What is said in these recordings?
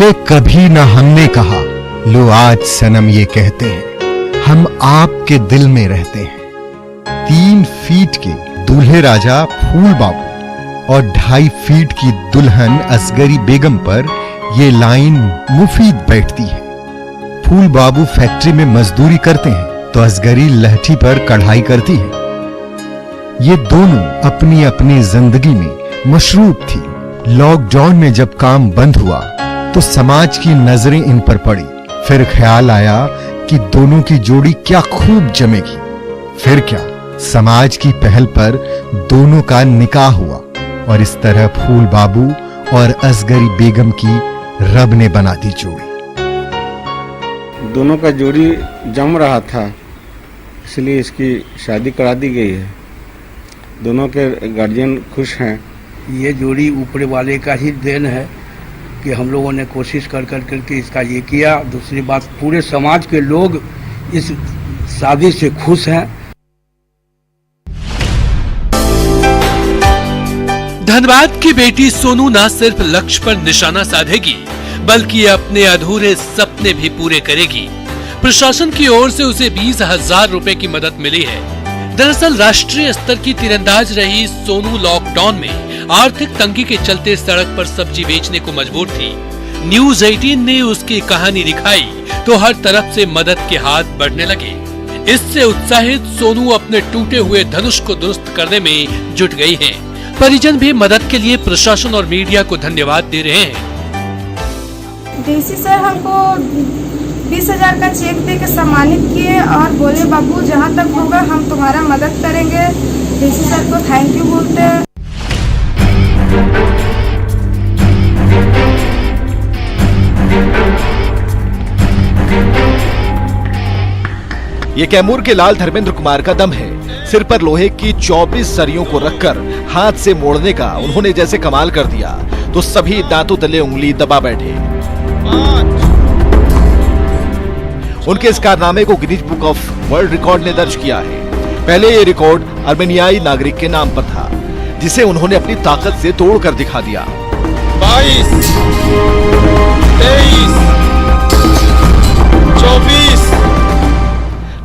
पहले कभी न हमने कहा, लो आज सनम ये कहते हैं, हम आपके दिल में रहते हैं। 3 फीट के दूल्हे राजा फूल बाबू और 2.5 फीट की दुल्हन असगरी बेगम पर ये लाइन मुफीद बैठती है। फूल बाबू फैक्ट्री में मजदूरी करते हैं तो असगरी लहठी पर कढ़ाई करती है। ये दोनों अपनी अपनी जिंदगी में मशरूफ थी। लॉकडाउन में जब काम बंद हुआ तो समाज की नजरें इन पर पड़ी। फिर ख्याल आया कि दोनों की जोड़ी क्या खूब जमेगी। फिर क्या, समाज की पहल पर दोनों का निकाह हुआ और इस तरह फूल बाबू और असगरी बेगम की रब ने बना दी जोड़ी। दोनों का जोड़ी जम रहा था, इसलिए इसकी शादी करा दी गई है। दोनों के गार्जियन खुश हैं। ये जोड़ी ऊपर वाले का ही देन है कि हम लोगों ने कोशिश कर करके इसका ये किया। दूसरी बात, पूरे समाज के लोग इस शादी से खुश हैं। धनबाद की बेटी सोनू न सिर्फ लक्ष्य पर निशाना साधेगी बल्कि अपने अधूरे सपने भी पूरे करेगी। प्रशासन की ओर से उसे 20,000 रुपए की मदद मिली है। दरअसल राष्ट्रीय स्तर की तीरंदाज रही सोनू लॉकडाउन में आर्थिक तंगी के चलते सड़क पर सब्जी बेचने को मजबूर थी। न्यूज 18 ने उसकी कहानी दिखाई तो हर तरफ से मदद के हाथ बढ़ने लगे। इससे उत्साहित सोनू अपने टूटे हुए धनुष को दुरुस्त करने में जुट गई हैं। परिजन भी मदद के लिए प्रशासन और मीडिया को धन्यवाद दे रहे हैं। डीसी सर हमको 20,000 का चेक दे के सम्मानित किए और बोले बाबू जहाँ तक होगा हम तुम्हारा मदद करेंगे। डीसी सर को थैंक यू बोलते हैं। ये कैमूर के लाल धर्मेंद्र कुमार का दम है। सिर पर लोहे की 24 सरियों को रखकर हाथ से मोड़ने का उन्होंने जैसे कमाल कर दिया तो सभी दांतों तले उंगली दबा बैठे। उनके इस कारनामे को Guinness book of world record ने दर्ज किया है। पहले ये रिकॉर्ड अर्मेनियाई नागरिक के नाम पर था, जिसे उन्होंने अपनी ताकत से तोड़कर दिखा दिया। 22, 23, 24।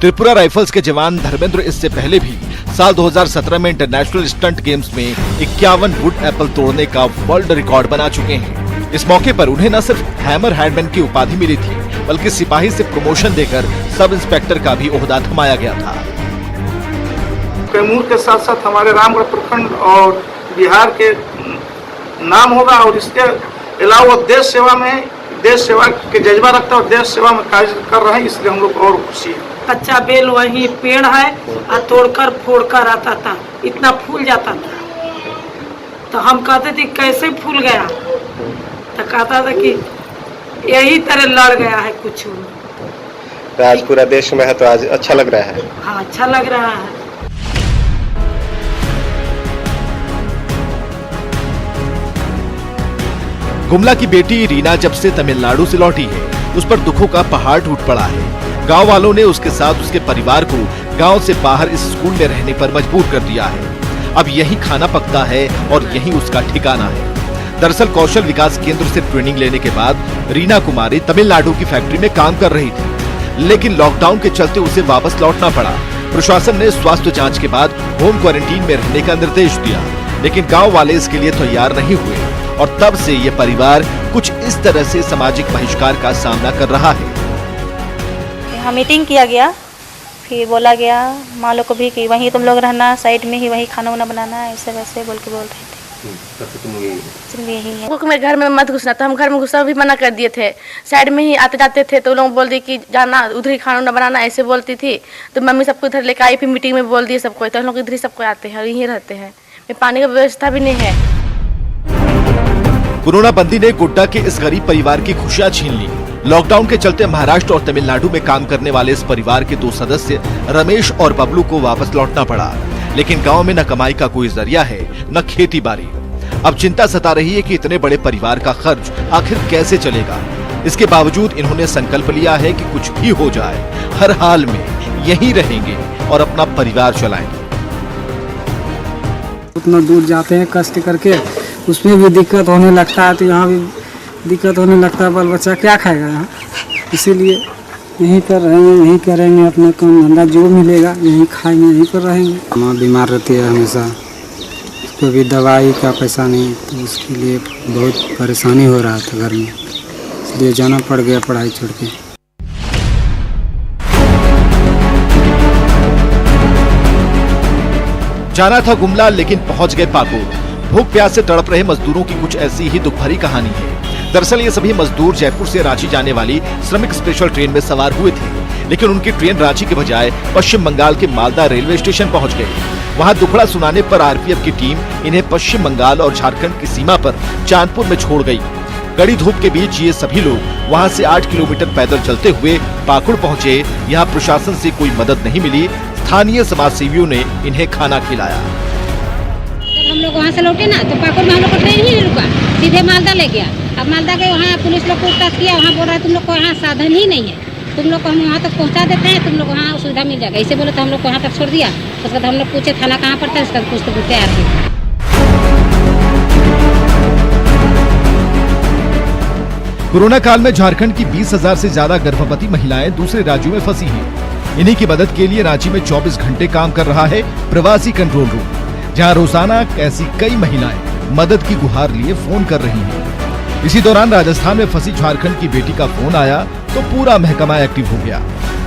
त्रिपुरा राइफल्स के जवान धर्मेंद्र इससे पहले भी साल 2017 में इंटरनेशनल स्टंट गेम्स में 51 वुड एप्पल तोड़ने का वर्ल्ड रिकॉर्ड बना चुके हैं। इस मौके पर उन्हें न सिर्फ हैमर हैंडमैन की उपाधि मिली थी बल्कि सिपाही से प्रमोशन देकर सब इंस्पेक्टर का भी ओहदा थमाया गया था। कैमूर के साथ साथ हमारे रामगढ़ प्रखंड और बिहार के नाम होगा और इसके अलावा देश सेवा में देश सेवा के जज्बा रखता है और देश सेवा में कार्य कर रहे हैं, इसलिए हम लोग और खुशी है। कच्चा बेल वही पेड़ है और तोड़कर फोड़कर आता था, इतना फूल जाता था। तो हम कहते थे कैसे फूल गया, तो कहता था कि यही तरह लड़ गया है कुछ। तो आज पूरा देश में है तो आज अच्छा लग रहा है। हाँ, अच्छा लग रहा है। गुमला की बेटी रीना जब से तमिलनाडु से लौटी है उस पर दुखों का पहाड़ टूट पड़ा है। गांव वालों ने उसके साथ उसके परिवार को गांव से बाहर इस स्कूल में रहने पर मजबूर कर दिया है। अब यही खाना पकता है और यही उसका ठिकाना है। दरअसल कौशल विकास केंद्र से ट्रेनिंग लेने के बाद रीना कुमारी तमिलनाडु की फैक्ट्री में काम कर रही थी, लेकिन लॉकडाउन के चलते उसे वापस लौटना पड़ा। प्रशासन ने स्वास्थ्य जांच के बाद होम क्वारंटीन में रहने का निर्देश दिया, लेकिन गाँव वाले इसके लिए तैयार नहीं हुए और तब से ये परिवार कुछ इस तरह से सामाजिक बहिष्कार का सामना कर रहा है। यहाँ मीटिंग किया गया, फिर बोला गया माँ लोग को भी कि वहीं तुम लोग रहना, साइड में ही वही खाना वाना बनाना, ऐसे वैसे बोल रहे थे। यही है। मेरे घर में मत घुसना, तो हम घर में घुसना भी मना कर दिए थे। साइड में ही आते जाते थे तो लोग बोल दिए कि जाना उधर ही खाना वाना बनाना, ऐसे बोलती थी। तो मम्मी सबको इधर लेकर आई, फिर मीटिंग में बोल दिए सबको, तो हम लोग इधर ही सबको आते हैं और यहीं रहते हैं। पानी का व्यवस्था भी नहीं है। कोरोना बंदी ने गोड्डा के इस गरीब परिवार की खुशियां छीन ली। लॉकडाउन के चलते महाराष्ट्र और तमिलनाडु में काम करने वाले इस परिवार के 2 सदस्य रमेश और बबलू को वापस लौटना पड़ा, लेकिन गांव में न कमाई का कोई जरिया है न खेती बाड़ी। अब चिंता सता रही है कि इतने बड़े परिवार का खर्च आखिर कैसे चलेगा। इसके बावजूद इन्होंने संकल्प लिया है कि कुछ भी हो जाए हर हाल में यहीं रहेंगे और अपना परिवार चलाएंगे। उतना दूर जाते हैं कष्ट करके, उसमें भी दिक्कत होने लगता है, तो यहाँ भी दिक्कत होने लगता है, बाल बच्चा क्या खाएगा यहाँ, इसीलिए यहीं पर रहेंगे, यहीं करेंगे, अपना काम धंधा जो मिलेगा यहीं खाएंगे, यहीं पर रहेंगे। माँ बीमार रहती है हमेशा, उसको भी दवाई का पैसा नहीं, तो उसके लिए बहुत परेशानी हो रहा था घर में, इसलिए जाना पड़ गया पढ़ाई छोड़ के। जाना था गुमला लेकिन पहुंच गए पाकुड़। भूख प्यास से तड़प रहे मजदूरों की कुछ ऐसी ही दुख भरी कहानी है। दरअसल ये सभी मजदूर जयपुर से रांची जाने वाली श्रमिक स्पेशल ट्रेन में सवार हुए थे, लेकिन उनकी ट्रेन रांची के बजाय पश्चिम बंगाल के मालदा रेलवे स्टेशन पहुंच गई। वहां दुखड़ा सुनाने पर आरपीएफ की टीम इन्हें पश्चिम बंगाल और झारखंड की सीमा पर चांदपुर में छोड़ गई। कड़ी धूप के बीच ये सभी लोग वहां से 8 किलोमीटर पैदल चलते हुए पाकुड़ पहुंचे। यहाँ प्रशासन से कोई मदद नहीं मिली। स्थानीय समाज सेवियों ने इन्हें खाना खिलाया। जब हम लोग वहाँ से लौटे ना तो पाकुड़ में हम लोग को ट्रेन ही नहीं रुका, सीधे मालदा ले गया। अब मालदा के वहाँ पुलिस लोग पूछताछ किया, वहाँ बोल रहा है तुम लोग को यहाँ साधन ही नहीं है, तुम लोग को हम वहाँ तक पहुँचा देते हैं, तुम लोग वहाँ सुविधा मिल जाएगा। इसे बोले तो हम लोग को वहाँ तक छोड़ दिया। उसके बाद हम लोग पूछे थाना कहाँ पड़ता है, उसका पूछते पूछते आ रहे। कोरोना काल में झारखंड की 20,000 से ज्यादा गर्भवती महिलाएं दूसरे राज्यों में फंसी हैं। इन्हीं की मदद के लिए रांची में 24 घंटे काम कर रहा है प्रवासी कंट्रोल रूम, जहां रोजाना ऐसी कई महिलाएं मदद की गुहार लिए फोन कर रही हैं। इसी दौरान राजस्थान में फंसी झारखंड की बेटी का फोन आया तो पूरा महकमा एक्टिव हो गया।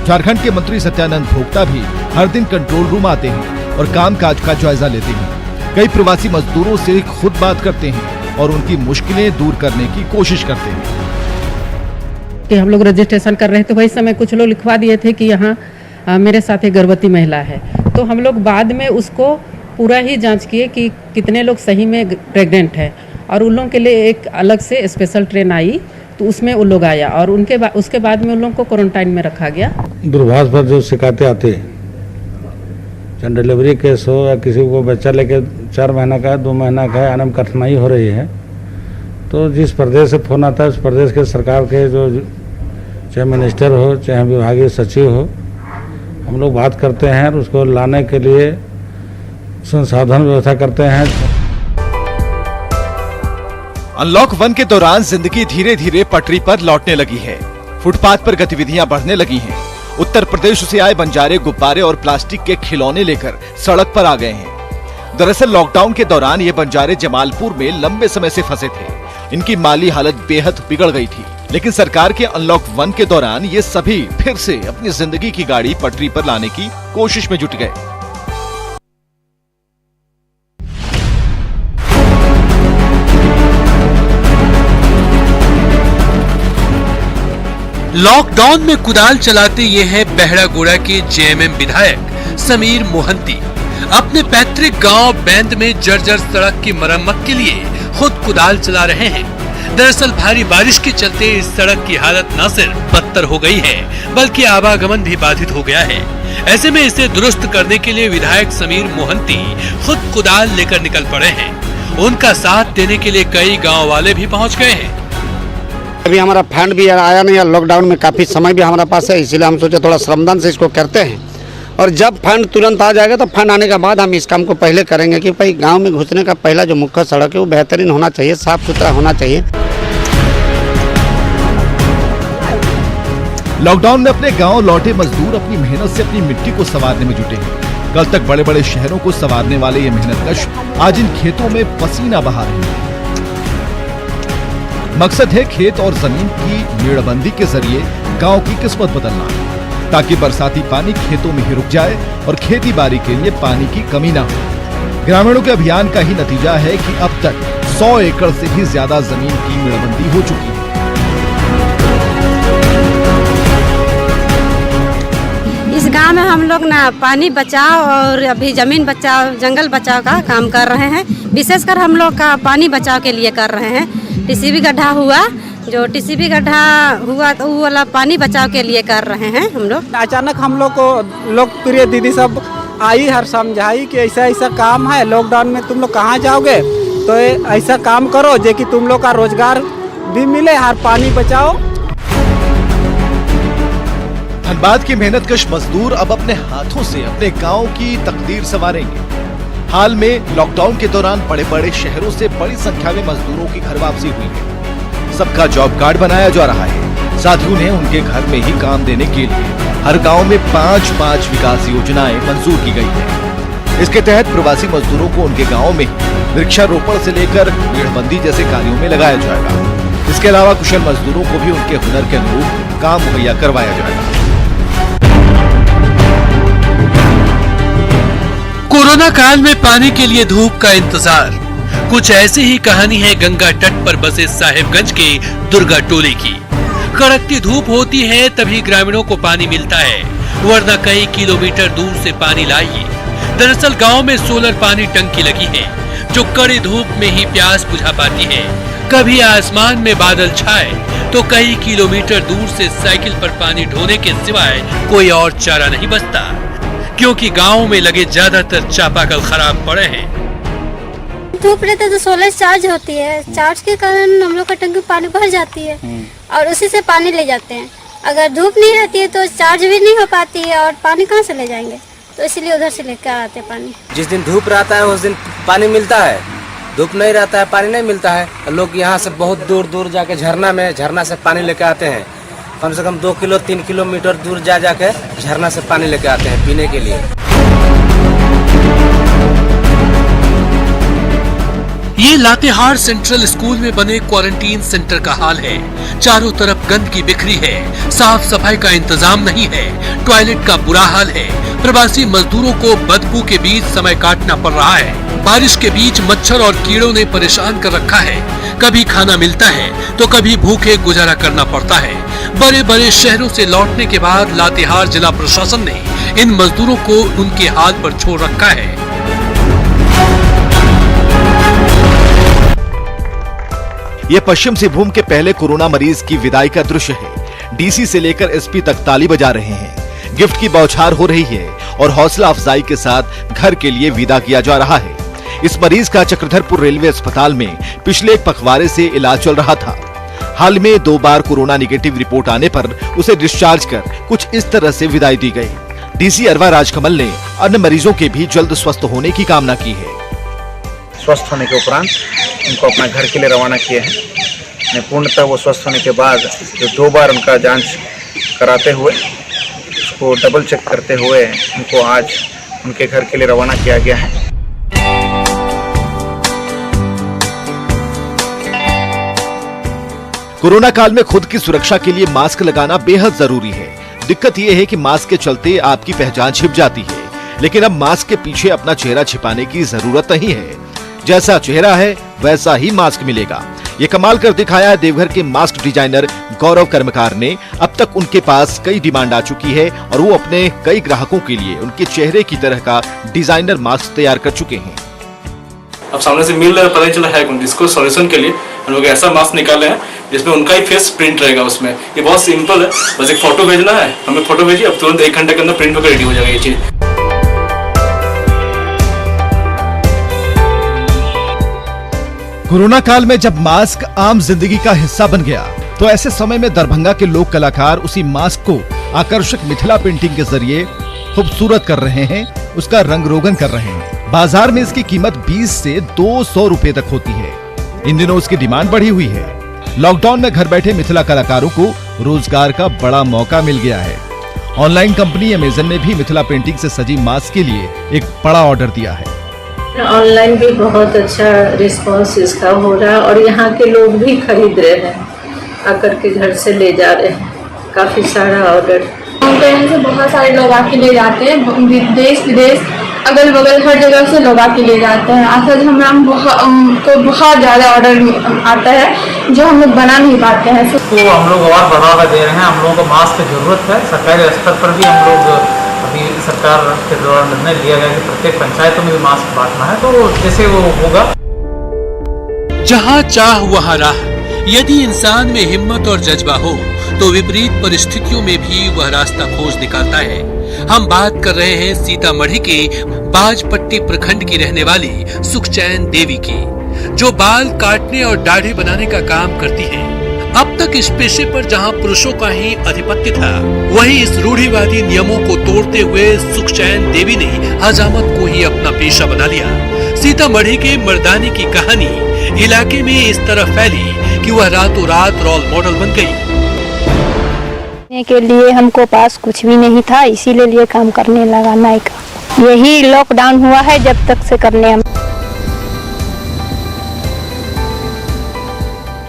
झारखंड के मंत्री सत्यानंद भोक्ता भी हर दिन कंट्रोल रूम आते हैं और कामकाज का जायजा लेते हैं। कई प्रवासी मजदूरों से खुद बात करते हैं और उनकी मुश्किलें दूर करने की कोशिश करते हैं। कि हम लोग रजिस्ट्रेशन कर रहे थे, वही समय कुछ लोग लिखवा दिए थे कि यहाँ मेरे साथ एक गर्भवती महिला है, तो हम लोग बाद में उसको पूरा ही जांच किए कि कितने लोग सही में प्रेग्नेंट है, और उन लोगों के लिए एक अलग से स्पेशल ट्रेन आई, तो उसमें वो लोग आया और उसके बाद में उन लोगों को क्वारंटाइन में रखा गया। दूरभाष पर जो शिकायतें आती है, चाहे डिलीवरी केस हो या किसी को बच्चा लेके 4 महीना का है, 2 महीना का है, आने में कठिनाई हो रही है, तो जिस प्रदेश से फोन आता है उस प्रदेश के सरकार के जो चाहे मिनिस्टर हो चाहे विभागीय सचिव हो, हम लोग बात करते हैं और उसको लाने के लिए संसाधन व्यवस्था करते हैं। अनलॉक 1 के दौरान जिंदगी धीरे धीरे पटरी पर लौटने लगी है। फुटपाथ पर गतिविधियां बढ़ने लगी हैं। उत्तर प्रदेश से आए बंजारे गुब्बारे और प्लास्टिक के खिलौने लेकर सड़क पर आ गए हैं। दरअसल लॉकडाउन के दौरान ये बंजारे जमालपुर में लंबे समय से फंसे थे। इनकी माली हालत बेहद बिगड़ गई थी, लेकिन सरकार के अनलॉक 1 के दौरान ये सभी फिर से अपनी जिंदगी की गाड़ी पटरी पर लाने की कोशिश में जुट गए। लॉकडाउन में कुदाल चलाते ये हैं बहरागोड़ा के जेएमएम विधायक समीर मोहंती। अपने पैतृक गांव बैंद में जर्जर सड़क की मरम्मत के लिए खुद कुदाल चला रहे हैं। दरअसल भारी बारिश के चलते इस सड़क की हालत न सिर्फ बदतर हो गई है, बल्कि आवागमन भी बाधित हो गया है। ऐसे में इसे दुरुस्त करने के लिए विधायक समीर मोहंती खुद कुदाल लेकर निकल पड़े हैं। उनका साथ देने के लिए कई गाँव वाले भी पहुँच गए हैं। अभी हमारा फंड भी आया नहीं है, लॉकडाउन में काफ़ी समय भी हमारे पास है, इसीलिए हम सोचे थोड़ा श्रमदान से इसको करते हैं, और जब फंड तुरंत आ जाएगा तो फंड आने के बाद हम इस काम को पहले करेंगे कि भाई गांव में घुसने का पहला जो मुख्य सड़क है वो बेहतरीन होना चाहिए, साफ सुथरा होना चाहिए। लॉकडाउन में अपने गांव लौटे मजदूर अपनी मेहनत से अपनी मिट्टी को संवारने में जुटे हैं। कल तक बड़े बड़े शहरों को संवारने वाले ये मेहनतकश आज इन खेतों में पसीना बहा रहे हैं। मकसद है खेत और जमीन की मेड़बंदी के जरिए गांव की किस्मत बदलना, ताकि बरसाती पानी खेतों में ही रुक जाए और खेती बाड़ी के लिए पानी की कमी न हो। ग्रामीणों के अभियान का ही नतीजा है कि अब तक 100 एकड़ से भी ज्यादा जमीन की मेड़बंदी हो चुकी है। इस गांव में हम लोग ना पानी बचाव और अभी जमीन बचाव, जंगल बचाव का काम कर रहे हैं। विशेषकर हम लोग का पानी बचाव के लिए कर रहे हैं। टीसीबी गड्ढा हुआ, जो टीसीबी गड्ढा हुआ तो वो वाला पानी बचाव के लिए कर रहे हैं हम लोग। अचानक हम लोग को लोकप्रिय दीदी सब आई हर समझाई कि ऐसा ऐसा काम है, लॉकडाउन में तुम लोग कहाँ जाओगे, तो ऐसा काम करो जो कि तुम लोग का रोजगार भी मिले, हर पानी बचाओ। धनबाद के मेहनतकश मजदूर अब अपने हाथों से अपने गांव की तकदीर संवारेंगे। हाल में लॉकडाउन के दौरान बड़े बड़े शहरों से बड़ी संख्या में मजदूरों की घर वापसी हुई है। सबका जॉब कार्ड बनाया जा रहा है। साथ ही उन्हें उनके घर में ही काम देने के लिए हर गांव में 5-5 विकास योजनाएं मंजूर की गई है। इसके तहत प्रवासी मजदूरों को उनके गांव में वृक्षारोपण से लेकर मेड़बंदी जैसे कार्यों में लगाया जाएगा। इसके अलावा कुशल मजदूरों को भी उनके हुनर के अनुरूप काम मुहैया करवाया जाएगा। कोरोना काल में पानी के लिए धूप का इंतजार, कुछ ऐसी ही कहानी है गंगा तट पर बसे साहिबगंज के दुर्गा टोले की। कड़कती धूप होती है तभी ग्रामीणों को पानी मिलता है, वरना कई किलोमीटर दूर से पानी लाइए। दरअसल गांव में सोलर पानी टंकी लगी है जो कड़ी धूप में ही प्यास बुझा पाती है। कभी आसमान में बादल छाए तो कई किलोमीटर दूर से साइकिल पर पानी ढोने के सिवाय कोई और चारा नहीं बचता, क्योंकि गांव में लगे ज्यादातर चापाकल खराब पड़े हैं। धूप रहता तो सोलर चार्ज होती है, चार्ज के कारण हम लोग का टंकी पानी भर जाती है और उसी से पानी ले जाते हैं। अगर धूप नहीं रहती है तो चार्ज भी नहीं हो पाती है और पानी कहाँ से ले जाएंगे, तो इसीलिए उधर से लेकर आते हैं पानी। जिस दिन धूप रहता है उस दिन पानी मिलता है, धूप नहीं रहता है पानी नहीं मिलता है। लोग यहाँ से बहुत दूर दूर जाके झरना से पानी लेके आते हैं। कम से कम 2-3 किलोमीटर दूर जा जाके झरना से पानी लेके आते हैं पीने के लिए। ये लातेहार सेंट्रल स्कूल में बने क्वारंटीन सेंटर का हाल है। चारों तरफ गंदगी बिखरी है, साफ सफाई का इंतजाम नहीं है, टॉयलेट का बुरा हाल है। प्रवासी मजदूरों को बदबू के बीच समय काटना पड़ रहा है। बारिश के बीच मच्छर और कीड़ों ने परेशान कर रखा है। कभी खाना मिलता है तो कभी भूखे गुजारा करना पड़ता है। बड़े बड़े शहरों से लौटने के बाद लातेहार जिला प्रशासन ने इन मजदूरों को उनके हाल पर छोड़ रखा है। ये पश्चिम सिंहभूम के पहले कोरोना मरीज की विदाई का दृश्य है। डीसी से लेकर एसपी तक ताली बजा रहे हैं, गिफ्ट की बौछार हो रही है और हौसला अफजाई के साथ घर के लिए विदा किया जा रहा है। इस मरीज का चक्रधरपुर रेलवे अस्पताल में पिछले एक पखवाड़े से इलाज चल रहा था। हाल में 2 बार कोरोना निगेटिव रिपोर्ट आने पर उसे डिस्चार्ज कर कुछ इस तरह से विदाई दी गई। डीसी अरवा राजकमल ने अन्य मरीजों के भी जल्द स्वस्थ होने की कामना की है। स्वस्थ होने के उपरांत उनको अपना घर के लिए रवाना किए हैं। पूर्णतः वो स्वस्थ होने के बाद जो 2 बार उनका जांच कराते हुए उसको डबल चेक करते हुए उनको आज उनके घर के लिए रवाना किया गया है। कोरोना काल में खुद की सुरक्षा के लिए मास्क लगाना बेहद जरूरी है। दिक्कत यह है कि मास्क के चलते आपकी पहचान छिप जाती है, लेकिन अब मास्क के पीछे अपना चेहरा छिपाने की जरूरत नहीं है। जैसा चेहरा है वैसा ही मास्क मिलेगा। ये कमाल कर दिखाया है देवघर के मास्क डिजाइनर गौरव कर्मकार ने। अब तक उनके पास कई डिमांड आ चुकी है और वो अपने कई ग्राहकों के लिए उनके चेहरे की तरह का डिजाइनर मास्क तैयार कर चुके हैं। अब सामने से मिल रहा है, पता ही चला है इसको सॉल्यूशन के लिए हम लोग ऐसा मास्क निकाले हैं जिसमें उनका ही फेस प्रिंट रहेगा। उसमें ये बहुत सिंपल है, बस एक फोटो भेजना है, हमें फोटो भेजिए, अब तुरंत 1 घंटे के अंदर प्रिंट होकर रेडी हो जाएगा ये चीज। कोरोना काल में जब मास्क आम जिंदगी का हिस्सा बन गया तो ऐसे समय में दरभंगा के लोक कलाकार उसी मास्क को आकर्षक मिथिला पेंटिंग के जरिए खूबसूरत कर रहे हैं, उसका रंग रोगन कर रहे हैं। बाजार में इसकी कीमत 20 से 200 रुपए तक होती है। इन दिनों उसकी डिमांड बढ़ी हुई है। लॉकडाउन में घर बैठे मिथिला कलाकारों को रोजगार का बड़ा मौका मिल गया है। ऑनलाइन कंपनी अमेजन ने भी मिथिला पेंटिंग से सजी मास्क के लिए एक बड़ा ऑर्डर दिया है। ऑनलाइन भी बहुत अच्छा रिस्पांस इसका हो रहा है और यहाँ के लोग भी खरीद रहे हैं, आकर के घर से ले जा रहे हैं। काफ़ी सारा ऑर्डर ऑनलाइन से बहुत सारे लोग आके ले जाते हैं, देश विदेश अगल बगल हर जगह से लोग आके ले जाते हैं। आज हमको बहुत ज़्यादा ऑर्डर आता है जो हम लोग बना नहीं पाते हैं। तो हम लोग और बढ़ावा दे रहे हैं। हम लोगों को मास्क की जरूरत है। सरकारी स्तर पर भी हम लोग अभी सरकार के द्वारा निर्णय लिया गया कि प्रत्येक पंचायतों में भी मास्क बांटना है, तो जैसे वो होगा। जहाँ चाह वहाँ राह। यदि इंसान में हिम्मत और जज्बा हो तो विपरीत परिस्थितियों में भी वह रास्ता खोज निकालता है। हम बात कर रहे हैं सीतामढ़ी के बाजपट्टी प्रखंड की रहने वाली सुखचैन देवी की, जो बाल काटने और दाढ़ी बनाने का काम करती है। अब तक इस पेशे पर जहां पुरुषों का ही आधिपत्य था, वहीं इस रूढ़िवादी नियमों को तोड़ते हुए सुखचैन देवी ने हजामत को ही अपना पेशा बना लिया। सीतामढ़ी के मर्दानी की कहानी इलाके में इस तरह फैली कि वह रातों रात रोल मॉडल बन गई। के लिए हमको पास कुछ भी नहीं था, इसीलिए लिए काम करने लगा नाई का। यही लॉकडाउन हुआ है जब तक से करने हम।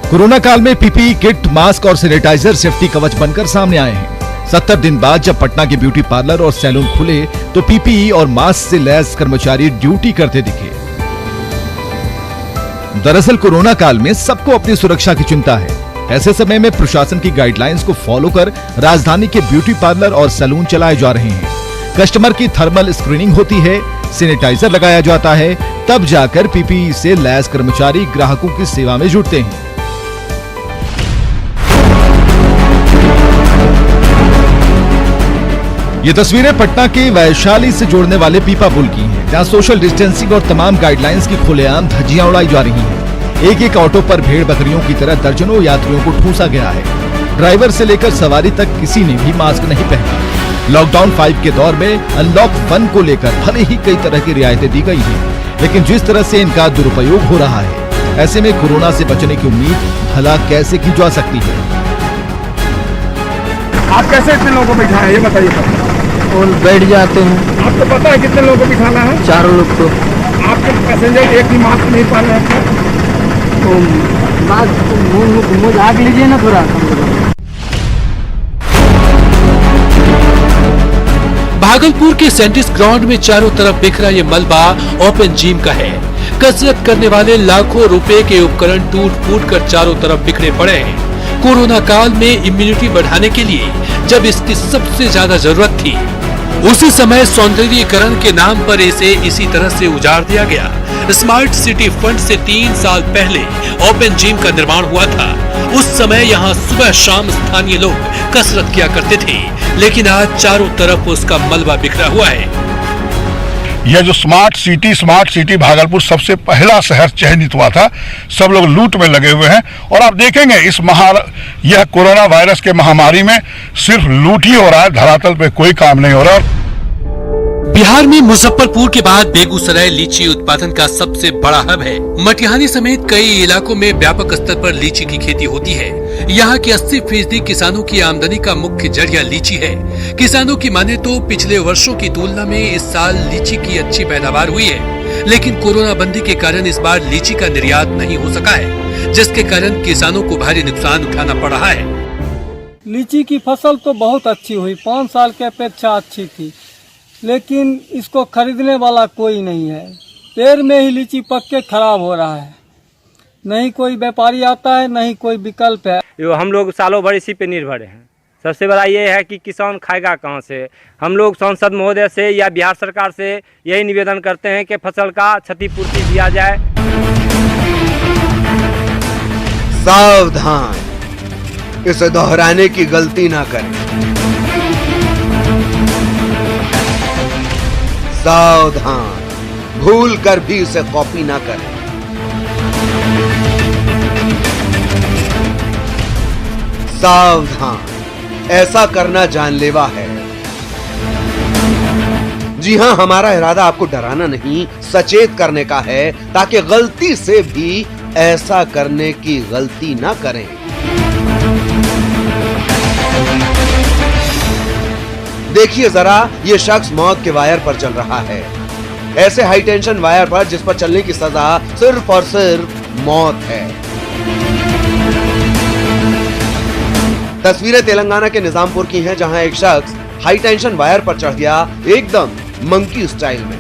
कोरोना काल में पीपीई किट, मास्क और सैनिटाइजर सेफ्टी कवच बनकर सामने आए हैं। 70 दिन बाद जब पटना के ब्यूटी पार्लर और सैलून खुले तो पीपीई और मास्क से लैस कर्मचारी ड्यूटी करते दिखे। दरअसल कोरोना काल में सबको अपनी सुरक्षा की चिंता है। ऐसे समय में प्रशासन की गाइडलाइंस को फॉलो कर राजधानी के ब्यूटी पार्लर और सैलून चलाए जा रहे हैं। कस्टमर की थर्मल स्क्रीनिंग होती है, सैनिटाइजर लगाया जाता है, तब जाकर पीपीई से लैस कर्मचारी ग्राहकों की सेवा में जुटते हैं। ये तस्वीरें पटना के वैशाली से जोड़ने वाले पीपा पुल की हैं, जहां सोशल डिस्टेंसिंग और तमाम गाइडलाइंस की खुलेआम धज्जियां उड़ाई जा रही हैं। एक एक ऑटो पर भेड़ बकरियों की तरह दर्जनों यात्रियों को ठूंसा गया है। ड्राइवर से लेकर सवारी तक किसी ने भी मास्क नहीं पहना। लॉकडाउन 5 के दौर में अनलॉक 1 को लेकर भले ही कई तरह की रियायतें दी गई हैं, लेकिन जिस तरह से इनका दुरुपयोग हो रहा है, ऐसे में कोरोना से बचने की उम्मीद भला कैसे की जा सकती है। आप कैसे इतने लोगों को बिठाए ये बताइए। और बैठ जाते हैं। आपको पता है कितने लोगों को बिठाना है? 4 लोग को। आपके पैसेंजर एक भी मास्क नहीं पहन रहे हैं। मुँह झाँक लीजिए ना थोड़ा। भागलपुर के सेंटिस ग्राउंड में चारों तरफ बिखरा ये मलबा ओपन जिम का है। कसरत करने वाले लाखों रुपए के उपकरण टूट फूट कर चारों तरफ बिखरे पड़े हैं। कोरोना काल में इम्यूनिटी बढ़ाने के लिए जब इसकी सबसे ज्यादा जरूरत थी, उसी समय सौंदर्यीकरण के नाम पर इसे इसी तरह से उजाड़ दिया गया। स्मार्ट सिटी फंड से 3 साल पहले ओपन जिम का निर्माण हुआ था। उस समय यहाँ सुबह शाम स्थानीय लोग कसरत किया करते थे, लेकिन आज चारों तरफ उसका मलबा बिखरा हुआ है। यह जो स्मार्ट सिटी भागलपुर सबसे पहला शहर चयनित हुआ था। सब लोग लूट में लगे हुए हैं और आप देखेंगे यह कोरोना वायरस के महामारी में सिर्फ लूट ही हो रहा है, धरातल पे कोई काम नहीं हो रहा। बिहार में मुजफ्फरपुर के बाद बेगूसराय लीची उत्पादन का सबसे बड़ा हब है। मटिहानी समेत कई इलाकों में व्यापक स्तर पर लीची की खेती होती है। यहाँ के 80% किसानों की आमदनी का मुख्य जरिया लीची है। किसानों की माने तो पिछले वर्षों की तुलना में इस साल लीची की अच्छी पैदावार हुई है, लेकिन कोरोना बंदी के कारण इस बार लीची का निर्यात नहीं हो सका है, जिसके कारण किसानों को भारी नुकसान उठाना पड़ रहा है। लीची की फसल तो बहुत अच्छी हुई, 5 साल की अपेक्षा अच्छी थी, लेकिन इसको खरीदने वाला कोई नहीं है। पेड़ में ही लीची पक के खराब हो रहा है, नहीं कोई व्यापारी आता है, नहीं कोई विकल्प है। हम लोग सालों भर इसी पे निर्भर हैं। सबसे बड़ा ये है कि किसान खाएगा कहाँ से। हम लोग सांसद महोदय से या बिहार सरकार से यही निवेदन करते हैं कि फसल का क्षतिपूर्ति दिया जाए। सावधान, इसे दोहराने की गलती ना करें। सावधान, भूल कर भी इसे कॉपी ना करें। सावधान, ऐसा करना जानलेवा है। जी हां, हमारा इरादा आपको डराना नहीं, सचेत करने का है, ताकि गलती से भी ऐसा करने की गलती ना करें। देखिए जरा, ये शख्स मौत के वायर पर चल रहा है, ऐसे हाई टेंशन वायर पर जिस पर चलने की सजा सिर्फ और सिर्फ मौत है। तस्वीरें तेलंगाना के निजामपुर की हैं, जहां एक शख्स हाई टेंशन वायर पर चढ़ गया, एकदम मंकी स्टाइल में।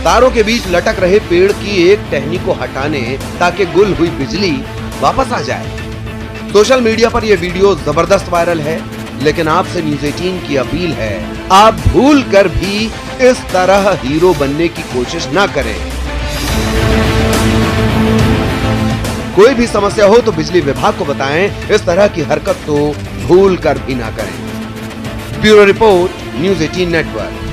तारों के बीच लटक रहे पेड़ की एक टहनी को हटाने ताकि गुल हुई बिजली वापस आ जाए। सोशल मीडिया पर यह वीडियो जबरदस्त वायरल है, लेकिन आपसे न्यूज़ 18 की अपील है, आप भूल कर भी इस तरह हीरो बनने की कोशिश ना करें। कोई भी समस्या हो तो बिजली विभाग को बताएं, इस तरह की हरकत तो भूल कर भी ना करें। Bureau report, news 18 network.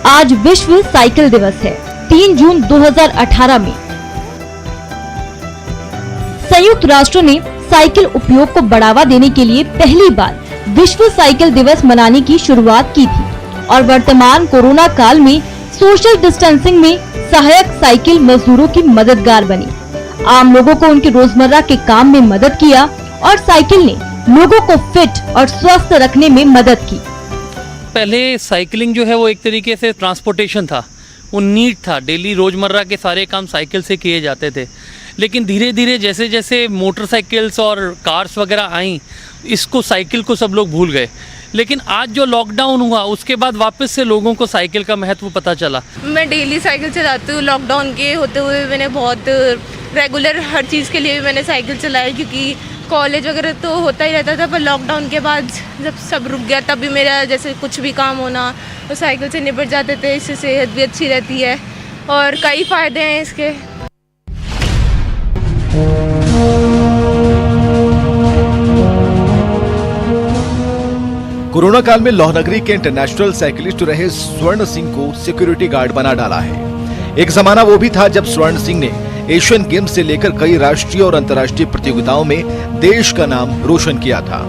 आज विश्व साइकिल दिवस है। 3 जून 2018 में संयुक्त राष्ट्र ने साइकिल उपयोग को बढ़ावा देने के लिए पहली बार विश्व साइकिल दिवस मनाने की शुरुआत की थी। और वर्तमान कोरोना काल में सोशल डिस्टेंसिंग में सहायक साइकिल मजदूरों की मददगार बनी। आम लोगों को उनके रोजमर्रा के काम में मदद किया और साइकिल ने लोगों को फिट और स्वस्थ रखने में मदद की। पहले साइकिलिंग जो है वो एक तरीके से ट्रांसपोर्टेशन था, वो नीड था, डेली रोजमर्रा के सारे काम साइकिल से किए जाते थे। लेकिन धीरे धीरे जैसे जैसे मोटरसाइकिल्स और कार्स वगैरह आई, इसको साइकिल को सब लोग भूल गए। लेकिन आज जो लॉकडाउन हुआ उसके बाद वापस से लोगों को साइकिल का महत्व पता चला। मैं डेली साइकिल चलाती हूँ। लॉकडाउन के होते हुए मैंने बहुत रेगुलर हर चीज़ के लिए भी मैंने साइकिल चलाई, क्योंकि कॉलेज वगैरह तो होता ही रहता था, पर लॉकडाउन के बाद जब सब रुक गया तब भी मेरा जैसे कुछ भी काम होना तो साइकिल से निपट जाते थे। इससे सेहत भी अच्छी रहती है और कई फ़ायदे हैं इसके। कोरोना काल में लौहनगरी के इंटरनेशनल साइकिलिस्ट रहे स्वर्ण सिंह को सिक्योरिटी गार्ड बना डाला है। एक जमाना वो भी था जब स्वर्ण सिंह ने एशियन गेम्स से लेकर कई राष्ट्रीय और अंतर्राष्ट्रीय प्रतियोगिताओं में देश का नाम रोशन किया था।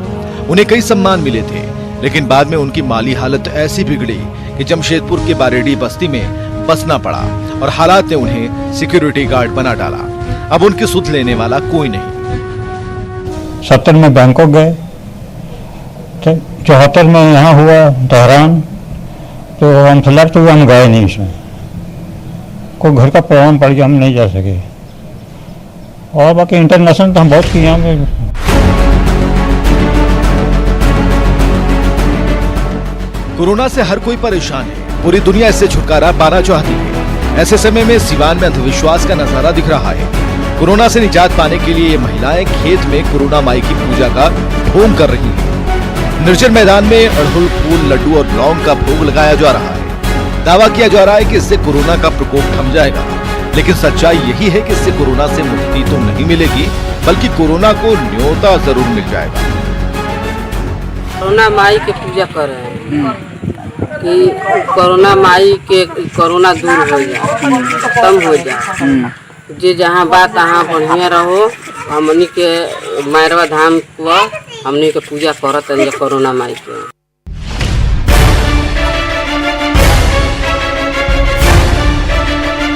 उन्हें कई सम्मान मिले थे, लेकिन बाद में उनकी माली हालत ऐसी बिगड़ी कि जमशेदपुर के बारेडी बस्ती में बसना पड़ा और हालात ने उन्हें सिक्योरिटी गार्ड बना डाला। अब उनकी सुध लेने वाला कोई नहीं। 70 में बैंकॉक गए, 74 में यहाँ हुआ तेहरान, तो हम सेलेक्ट हुए, हम गए नहीं। इसमें कोई घर का प्रॉब्लम पड़ गया, हम नहीं जा सके। और बाकी इंटरनेशनल तो हम बहुत किए हैं। कोरोना से हर कोई परेशान है, पूरी दुनिया इससे छुटकारा पाना चाहती है। ऐसे समय में सिवान में अंधविश्वास का नजारा दिख रहा है। कोरोना से निजात पाने के लिए ये महिलाएं खेत में कोरोना माई की पूजा का होम कर रही हैं। निर्जन मैदान में अड़हुल फूल, लड्डू और लौंग का भोग लगाया जा रहा है। दावा किया जा रहा है कि इससे कोरोना का प्रकोप थम जाएगा, लेकिन सच्चाई यही है कि इससे कोरोना से मुक्ति तो नहीं मिलेगी, बल्कि कोरोना को न्योता जरूर मिल जाएगा। कोरोना माई के पूजा कर रहे हैं कि कोरोना माई के कोरोना दूर हो जाए, कम हो जाए। जे जहाँ बात तहाँ बढ़िया रहो। हमनी के मैरवा धाम को हमनी के पूजा करत कोरोना माई के।